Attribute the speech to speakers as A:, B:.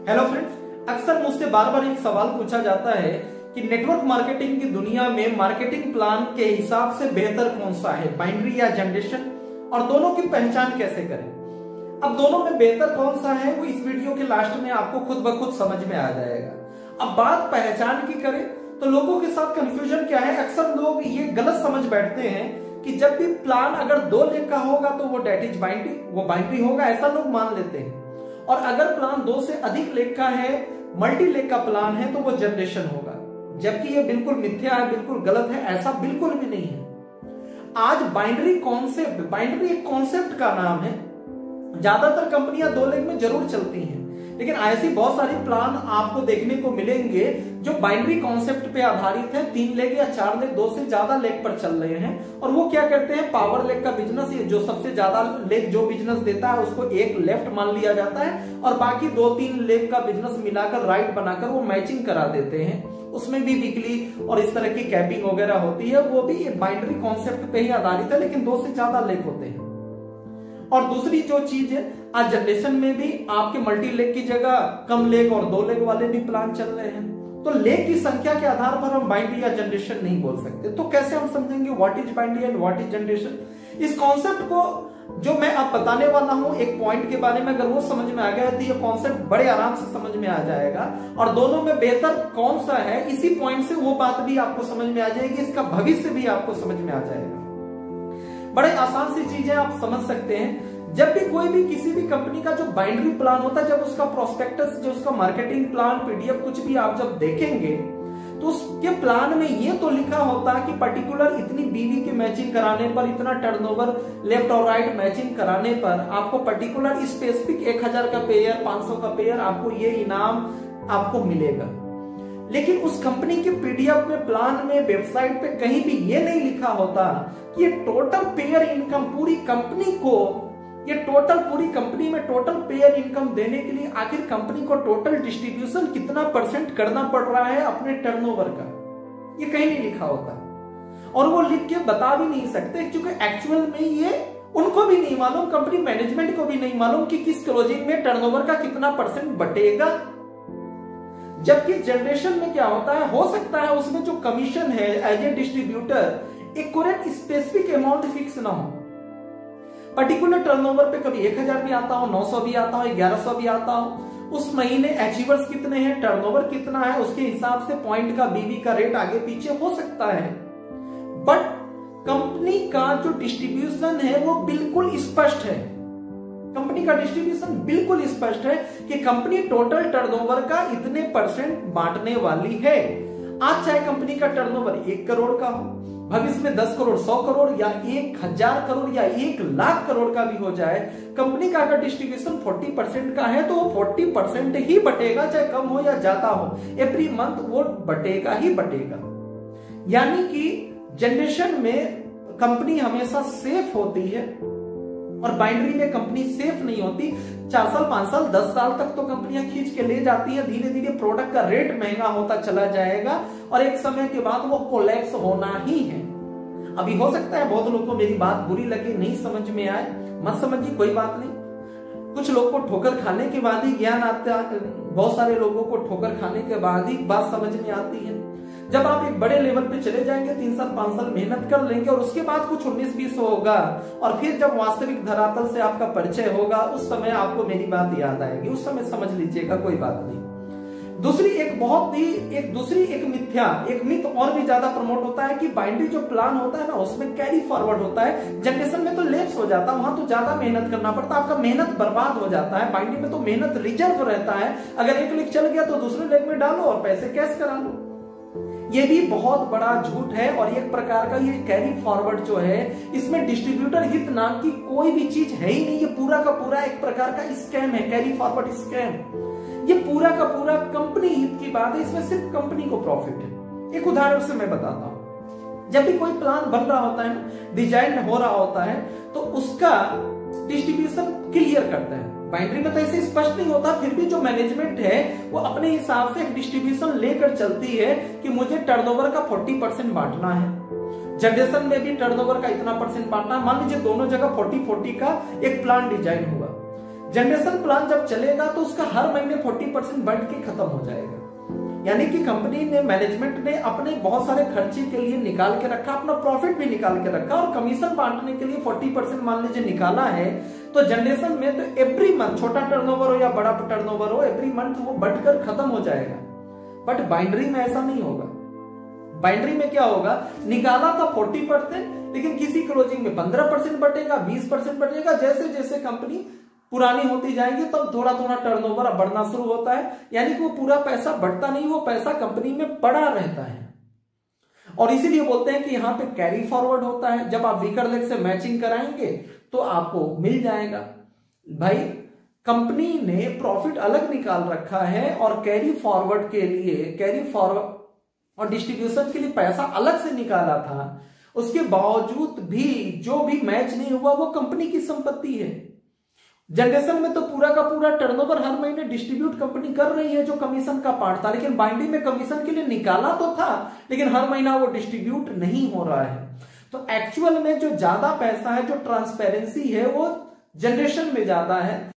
A: Hello friends, अक्सर मुझसे बार बार एक सवाल पूछा जाता है कि नेटवर्क मार्केटिंग की दुनिया में मार्केटिंग प्लान के हिसाब से बेहतर कौन सा है, बाइनरी या जनरेशन, और दोनों की पहचान कैसे करें। अब दोनों में बेहतर कौन सा है वो इस वीडियो के लास्ट में आपको खुद ब खुद समझ में आ जाएगा। अब बात पहचान की करें तो लोगों के साथ कंफ्यूजन क्या है, अक्सर लोग ये गलत समझ बैठते हैं कि जब भी प्लान अगर 2 लेग का होगा तो वो डेट इज बाइनरी, वो बाइनरी होगा, ऐसा लोग मान लेते हैं। और अगर प्लान 2 से अधिक लेग का है, मल्टी लेग का प्लान है, तो वो जनरेशन होगा, जबकि ये बिल्कुल मिथ्या है, बिल्कुल गलत है, ऐसा बिल्कुल भी नहीं है। आज बाइनरी कॉन्सेप्ट, बाइनरी एक कॉन्सेप्ट का नाम है। ज्यादातर कंपनियां 2 लेग में जरूर चलती हैं, लेकिन ऐसी बहुत सारी प्लान आपको देखने को मिलेंगे जो बाइनरी कॉन्सेप्ट पे आधारित है, 3 लेग या 4 लेग, 2 से ज्यादा लेग पर चल रहे हैं। और वो क्या करते हैं, पावर लेग का बिजनेस, जो सबसे ज्यादा लेग जो बिजनेस देता है उसको एक लेफ्ट मान लिया जाता है और बाकी 2-3 लेग का बिजनेस मिलाकर राइट बनाकर वो मैचिंग करा देते हैं। उसमें भी वीकली और इस तरह की कैपिंग वगैरह होती है, वो भी बाइनरी कॉन्सेप्ट पे ही आधारित है, लेकिन 2 से ज्यादा लेग होते हैं। और दूसरी जो चीज है, आज जनरेशन में भी आपके मल्टी लेग की जगह कम लेग और 2 लेग वाले भी प्लान चल रहे हैं। तो लेग की संख्या के आधार पर हम बाइनरी या जनरेशन नहीं बोल सकते। तो कैसे हम समझेंगे what is binary and what is generation? इस कॉन्सेप्ट को जो मैं अब बताने वाला हूं एक पॉइंट के बारे में, अगर वो समझ में आ गया तो ये कॉन्सेप्ट बड़े आराम से समझ में आ जाएगा। और दोनों में बेहतर कौन सा है, इसी पॉइंट से वो बात भी आपको समझ में आ जाएगी, इसका भविष्य भी आपको समझ में आ जाएगा। बड़े आसान सी चीजें आप समझ सकते हैं। जब भी कोई भी किसी भी कंपनी का जो बाइनरी प्लान होता है, जब उसका प्रोस्पेक्टस, जो उसका मार्केटिंग प्लान, पीडीएफ कुछ भी आप जब देखेंगे तो उसके प्लान में ये तो लिखा होता है कि पर्टिकुलर इतनी बीवी की मैचिंग कराने पर, इतना टर्नओवर लेफ्ट और राइट मैचिंग कराने पर आपको पर्टिकुलर स्पेसिफिक 1000 का पेयर, 500 का पेयर, आपको ये इनाम आपको मिलेगा। लेकिन उस कंपनी के पीडीएफ में, प्लान में, वेबसाइट पे कहीं भी ये नहीं लिखा होता कि ये टोटल पेयर इनकम पूरी कंपनी को, ये टोटल पूरी कंपनी में टोटल पेयर इनकम देने के लिए आखिर कंपनी को टोटल डिस्ट्रीब्यूशन कितना % करना पड़ रहा है अपने टर्नओवर का, ये कहीं नहीं लिखा होता। और वो लिख के बता भी नहीं सकते, क्योंकि एक्चुअल में ये उनको भी नहीं मालूम, कंपनी मैनेजमेंट को भी नहीं मालूम कि किस क्लोजिंग में टर्नओवर का कितना % बटेगा। जबकि जनरेशन में क्या होता है, हो सकता है उसमें जो कमीशन है एज ए डिस्ट्रीब्यूटर एक करेक्ट स्पेसिफिक अमाउंट फिक्स ना हो। पर्टिकुलर टर्नओवर पे कभी 1000 भी आता हो, 900 भी आता हो, 1100 भी आता हो, उस महीने अचीवर्स कितने हैं, टर्नओवर कितना है, उसके हिसाब से पॉइंट का, बीबी का रेट आगे पीछे हो सकता है। बट कंपनी का जो डिस्ट्रीब्यूशन है वो बिल्कुल स्पष्ट है। कंपनी का डिस्ट्रीब्यूशन बिल्कुल स्पष्ट है कि कंपनी टोटल टर्नओवर का इतने % बांटने वाली है। आज चाहे कंपनी का टर्नओवर 1 करोड़ का हो, भविष्य में 10 करोड़, 100 करोड़ या 1000 करोड़ या 1 लाख करोड़ का भी हो जाए, कंपनी का अगर डिस्ट्रीब्यूशन 40% का है तो वो 40% ही बटेगा, चाहे कम हो या ज्यादा हो, एवरी मंथ वो बटेगा ही बटेगा। यानी कि जनरेशन में कंपनी हमेशा सेफ होती है और बाइनरी में कंपनी सेफ नहीं होती। 4 साल, 5 साल, 10 साल तक तो कंपनियां खींच के ले जाती है, धीरे धीरे प्रोडक्ट का रेट महंगा होता चला जाएगा और एक समय के बाद वो कोलैप्स होना ही है। अभी हो सकता है बहुत लोगों को मेरी बात बुरी लगे, नहीं समझ में आए, मत समझिए, कोई बात नहीं। कुछ लोग को ठोकर खाने के बाद ही ज्ञान आता है, बहुत सारे लोगों को ठोकर खाने के बाद ही बात समझ में आती है। जब आप एक बड़े लेवल पे चले जाएंगे, 3 साल 5 साल मेहनत कर लेंगे और उसके बाद कुछ 19-20 होगा और फिर जब वास्तविक धरातल से आपका परिचय होगा, उस समय आपको मेरी बात याद आएगी, उस समय समझ लीजिएगा, कोई बात नहीं। दूसरी एक मिथ्या, एक मिथ और भी ज्यादा प्रमोट होता है कि बाइनरी जो प्लान होता है ना उसमें कैरी फॉरवर्ड होता है, जनरेशन में तो लैप्स हो जाता है, वहां तो ज्यादा मेहनत करना पड़ता है, आपका मेहनत बर्बाद हो जाता है। बाइनरी में तो मेहनत रिजर्व रहता है, अगर 1 लेग चल गया तो दूसरे लेग में डालो और पैसे कैश करा लो। ये भी बहुत बड़ा झूठ है और एक प्रकार का ये कैरी फॉरवर्ड जो है, इसमें डिस्ट्रीब्यूटर हित नाम की कोई भी चीज है ही नहीं। ये पूरा का पूरा एक प्रकार का स्कैम है, कैरी फॉरवर्ड स्कैम। ये पूरा का पूरा कंपनी हित की बात है, इसमें सिर्फ कंपनी को प्रॉफिट है। एक उदाहरण से मैं बताता हूं, जब भी कोई प्लान बन रहा होता है, डिजाइन हो रहा होता है, तो उसका डिस्ट्रीब्यूशन क्लियर करता है। बाइनरी में तो ऐसे स्पष्ट नहीं होता, फिर भी जो मैनेजमेंट है वो अपने हिसाब से एक डिस्ट्रीब्यूशन लेकर चलती है कि मुझे टर्नओवर का 40% बांटना है। जनरेशन में भी टर्नओवर का इतना % बांटना है। मान लीजिए दोनों जगह 40-40 का एक प्लान डिजाइन हुआ। जनरेशन प्लान जब चलेगा तो उसका हर महीने 40% बढ़ के खत्म हो जाएगा। यानी कि कंपनी ने, मैनेजमेंट ने अपने बहुत सारे खर्चे के लिए निकाल के रखा, अपना प्रॉफिट भी निकाल के रखा और कमीशन बांटने के लिए 40% मान लीजिए निकाला है। तो जनरेशन में तो एवरी मंथ, छोटा टर्नओवर हो या बड़ा टर्नओवर हो, एवरी मंथ वो बढ़कर खत्म हो जाएगा। बट बाइंड्री में ऐसा नहीं होगा। बाइंड्री में क्या होगा, निकाला था 40%, लेकिन किसी क्लोजिंग में 15% बटेगा, 20% बटेगा। जैसे जैसे कंपनी पुरानी होती जाएगी तब तो थोड़ा थोड़ा टर्नओवर बढ़ना शुरू होता है। यानी कि वो पूरा पैसा बढ़ता नहीं, वो पैसा कंपनी में पड़ा रहता है। और इसीलिए बोलते हैं कि यहां पे कैरी फॉरवर्ड होता है। जब आप वीकर लेग से मैचिंग कराएंगे तो आपको मिल जाएगा। भाई कंपनी ने प्रॉफिट अलग निकाल रखा है और कैरी फॉरवर्ड के लिए, कैरी फॉरवर्ड और डिस्ट्रीब्यूशन के लिए पैसा अलग से निकाला था। उसके बावजूद भी जो भी मैच नहीं हुआ वो कंपनी की संपत्ति है। जनरेशन में तो पूरा का पूरा टर्नओवर हर महीने डिस्ट्रीब्यूट कंपनी कर रही है, जो कमीशन का पार्ट था। लेकिन बाइंडिंग में कमीशन के लिए निकाला तो था, लेकिन हर महीना वो डिस्ट्रीब्यूट नहीं हो रहा है। तो एक्चुअल में जो ज्यादा पैसा है, जो ट्रांसपेरेंसी है, वो जनरेशन में ज्यादा है।